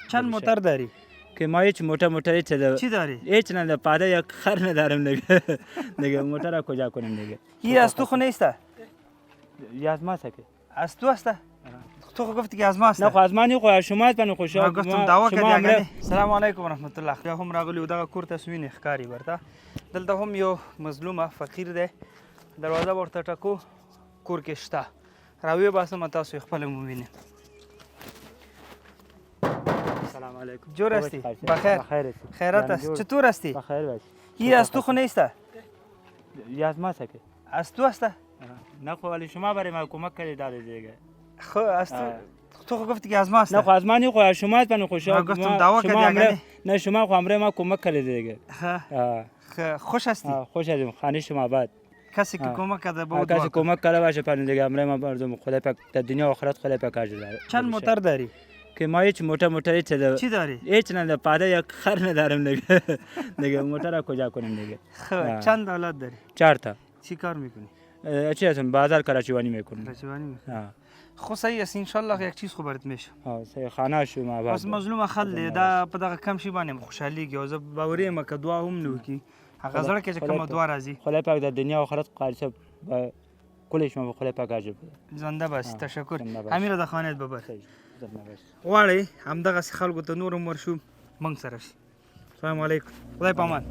چند موتر داری؟ که ما هیچ موتر هیچ چی داری؟ هیچ نه پاده یک خر ندارم دیگه موتر را کجا کنیم دیگه. این از تو خو نیسته؟ یا از ماست که از تو هسته؟ تو خو گفتی که از ما هسته؟ نه خو از ما نی خو از شما است بنو خوشا ما گفتم دعوا کردی اگه سلام علیکم ورحمت الله. بیا هم راغلی و دغه کور ته سوینې ښکاري ورته دلته هم یو مظلومه فقیر دی دروازه ورته ټکو کور کې شته راویې باسم تاسو یې خپله ووینئ. سلام علیکم. جور هستی؟ بخیر. خیرت است. چطور هستی؟ بخیر باش. این از تو خو نیسته؟ یا از ماست که از تو هسته؟ نه خو ولی شما برای ما کمک کردید دیگه. خو از تو خو گفتی که از ما هسته؟ نه خو از ما نی خو از شما است بنو خوشا ما گفتم دعوا کردی اگه نه شما خو امر ما کمک کردید دیگه. خوش هستی؟ خوش هستیم خانه شما بعد کسی که کمک کرده بود کسی کمک کرده باشه پن دیگه امر ما مردم خدا پاک در دنیا و آخرت خدا پاک اجر داره. چند موتر داری؟ که ما هیچ موتر هیچ چی داری؟ هیچ نه پاده یک خر ندارم دیگه موتر را کجا کنیم دیگه. چند اولاد داری؟ 4 تا. چی کار میکنی؟ چی هستم بازار کراچیوانی میکنم. کراچیوانی میکنی؟ خو صحیح است ان شاء الله یک چیز خو برات میشه. صحیح خانه شو ما بعد. بس مظلومه خل دا په دغه کم شي باندې خوشحاليږي او زه باورې یم که دعا هم نه وکړي هغه زړه کې چې کومه دعا راځي خدای پاک در دنیا و آخرت قارسه کل شما به خدای پاک اجر بده. زنده بس تشکر. امیر د خانیت ببر غواړئ همدغسې خلکو ته نور هم ورشو موږ سره شي. السلام علیکم. خدای پامان.